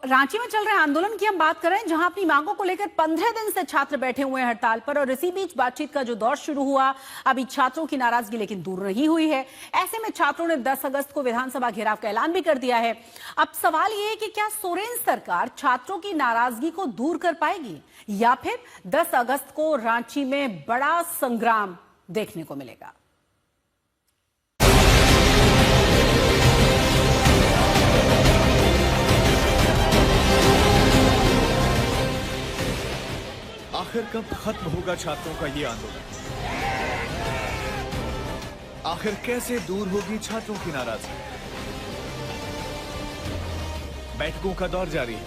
रांची में चल रहे आंदोलन की हम बात कर रहे हैं, जहां अपनी मांगों को लेकर 15 दिन से छात्र बैठे हुए हैं हड़ताल पर। और इसी बीच बातचीत का जो दौर शुरू हुआ, अभी छात्रों की नाराजगी लेकिन दूर नहीं हुई है। ऐसे में छात्रों ने 10 अगस्त को विधानसभा घेराव का ऐलान भी कर दिया है। अब सवाल ये है कि क्या सोरेन सरकार छात्रों की नाराजगी को दूर कर पाएगी, या फिर 10 अगस्त को रांची में बड़ा संग्राम देखने को मिलेगा। आखिर कब खत्म होगा छात्रों का ये आंदोलन? आखिर कैसे दूर होगी छात्रों की नाराजगी? बैठकों का दौर जारी है,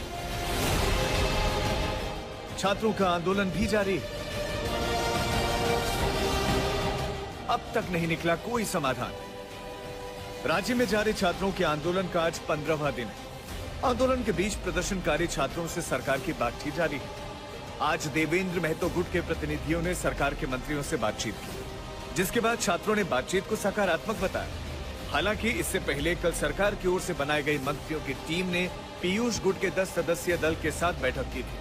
छात्रों का आंदोलन भी जारी है। अब तक नहीं निकला कोई समाधान। राज्य में जारी छात्रों के आंदोलन का आज 15वां दिन है। आंदोलन के बीच प्रदर्शनकारी छात्रों से सरकार की बातचीत जारी है। आज देवेंद्र महतो गुट के प्रतिनिधियों ने सरकार के मंत्रियों से बातचीत की, जिसके बाद छात्रों ने बातचीत को सकारात्मक बताया। हालांकि इससे पहले कल सरकार की ओर से बनाई गई मंत्रियों की टीम ने पीयूष गुट के 10 सदस्यीय दल के साथ बैठक की थी।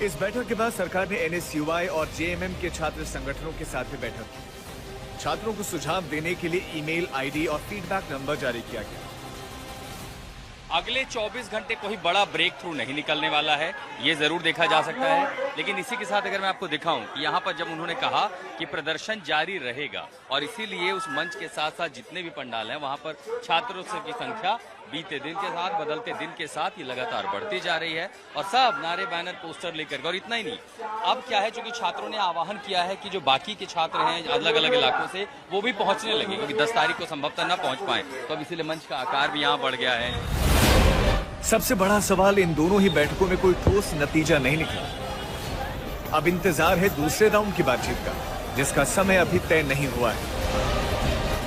इस बैठक के बाद सरकार ने NSUI और JMM के छात्र संगठनों के साथ भी बैठक की। छात्रों को सुझाव देने के लिए ईमेल ID और फीडबैक नंबर जारी किया गया। अगले 24 घंटे कोई बड़ा ब्रेक थ्रू नहीं निकलने वाला है, ये जरूर देखा जा सकता है। लेकिन इसी के साथ अगर मैं आपको दिखाऊं कि यहाँ पर जब उन्होंने कहा कि प्रदर्शन जारी रहेगा, और इसीलिए उस मंच के साथ साथ जितने भी पंडाल हैं वहां पर छात्रों की संख्या बीते दिन के साथ, बदलते दिन के साथ ये लगातार बढ़ती जा रही है। और सब नारे, बैनर, पोस्टर लेकर, और इतना ही नहीं, अब क्या है, चूंकि छात्रों ने आह्वान किया है कि जो बाकी के छात्र हैं अलग अलग इलाकों से, वो भी पहुंचने लगे, क्योंकि 10 तारीख को संभवतः न पहुंच पाए, तो अब इसीलिए मंच का आकार भी यहाँ बढ़ गया है। सबसे बड़ा सवाल, इन दोनों ही बैठकों में कोई ठोस नतीजा नहीं निकला। अब इंतजार है दूसरे राउंड की बातचीत का, जिसका समय अभी तय नहीं हुआ है।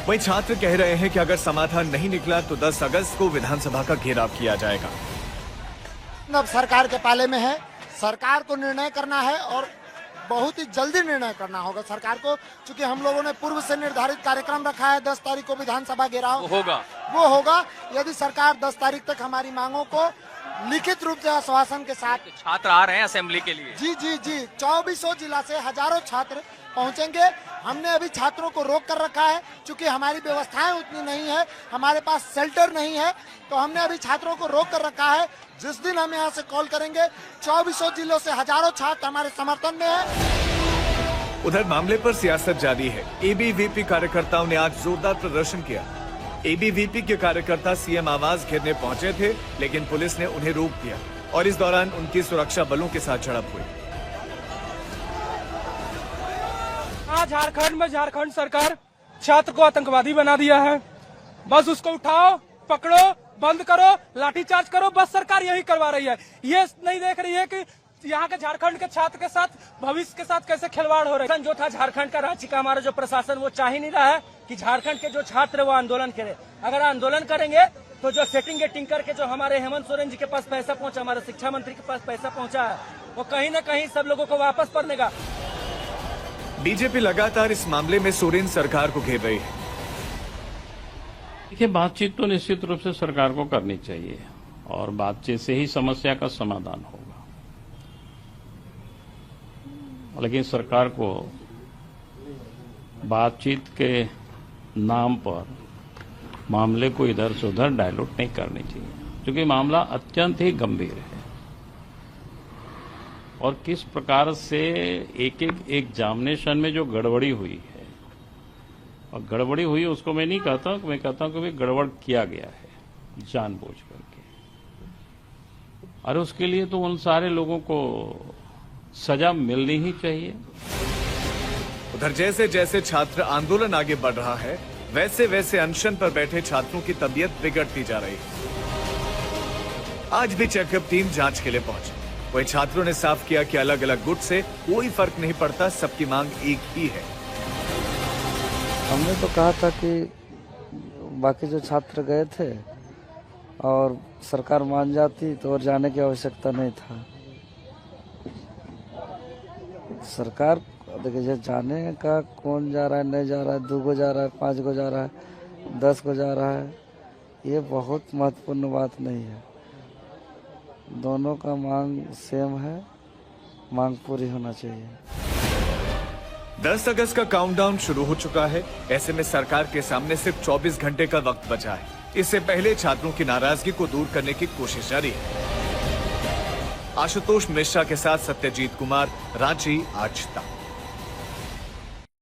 वहीं छात्र कह रहे हैं कि अगर समाधान नहीं निकला तो 10 अगस्त को विधानसभा का घेराव किया जाएगा। अब सरकार के पाले में है, सरकार को निर्णय करना है और बहुत ही जल्दी निर्णय करना होगा सरकार को, क्योंकि हम लोगों ने पूर्व से निर्धारित कार्यक्रम रखा है। 10 तारीख को विधानसभा घेराव वो होगा। यदि सरकार 10 तारीख तक हमारी मांगों को लिखित रूप से आश्वासन के साथ, छात्र आ रहे हैं असेंबली के लिए। जी 2400 जिला से हजारों छात्र पहुंचेंगे। हमने अभी छात्रों को रोक कर रखा है, क्योंकि हमारी व्यवस्थाएं उतनी नहीं है, हमारे पास शेल्टर नहीं है, तो हमने अभी छात्रों को रोक कर रखा है। जिस दिन हम यहाँ से कॉल करेंगे, 2400 जिलों से हजारों छात्र हमारे समर्थन में है। उधर मामले पर सियासत जारी है। ABVP कार्यकर्ताओं ने आज जोरदार प्रदर्शन किया। ABVP के कार्यकर्ता CM आवास घेरने पहुंचे थे, लेकिन पुलिस ने उन्हें रोक दिया और इस दौरान उनकी सुरक्षा बलों के साथ झड़प हुई। झारखंड में झारखंड सरकार छात्र को आतंकवादी बना दिया है। बस उसको उठाओ, पकड़ो, बंद करो, लाठीचार्ज करो, बस सरकार यही करवा रही है। ये नहीं देख रही है कि यहाँ के झारखंड के छात्र के साथ, भविष्य के साथ कैसे खिलवाड़ हो रहा है। जो था झारखंड का, रांची का हमारा जो प्रशासन, वो चाह ही नहीं रहा है कि झारखंड के जो छात्र वो आंदोलन करें। अगर आंदोलन करेंगे तो जो सेटिंग गेटिंग करके जो हमारे हेमंत सोरेन जी के पास पैसा पहुंचा, हमारे शिक्षा मंत्री के पास पैसा पहुंचा है, वो कहीं न कहीं सब लोगों को वापस पड़नेगा। बीजेपी लगातार इस मामले में सोरेन सरकार को घेर रही है। देखिए, बातचीत तो निश्चित रूप से सरकार को करनी चाहिए और बातचीत से ही समस्या का समाधान होगा। लेकिन सरकार को बातचीत के नाम पर मामले को इधर से उधर डायलूट नहीं करनी चाहिए, क्योंकि मामला अत्यंत ही गंभीर है। और किस प्रकार से एक एग्जामिनेशन में जो गड़बड़ी हुई है, और गड़बड़ी हुई उसको मैं नहीं कहता, मैं कहता हूं कि गड़बड़ किया गया है जानबूझ करके, और उसके लिए तो उन सारे लोगों को सजा मिलनी ही चाहिए। उधर जैसे जैसे छात्र आंदोलन आगे बढ़ रहा है, वैसे वैसे अनशन पर बैठे छात्रों की तबीयत बिगड़ती जा रही है। आज भी चेकअप टीम जांच के लिए पहुंची। वही छात्रों ने साफ किया कि अलग अलग गुट से कोई फर्क नहीं पड़ता, सबकी मांग एक ही है। हमने तो कहा था कि बाकी जो छात्र गए थे और सरकार मान जाती तो और जाने की आवश्यकता नहीं था। सरकार देखिए, जाने का कौन जा रहा है, नहीं जा रहा है, 2 को जा रहा है, 5 को जा रहा है, 10 को जा रहा है, ये बहुत महत्वपूर्ण बात नहीं है। दोनों का मांग सेम है, मांग पूरी होना चाहिए। 10 अगस्त का काउंटडाउन शुरू हो चुका है। ऐसे में सरकार के सामने सिर्फ 24 घंटे का वक्त बचा है। इससे पहले छात्रों की नाराजगी को दूर करने की कोशिश जारी है। आशुतोष मिश्रा के साथ सत्यजीत कुमार, रांची आज तक।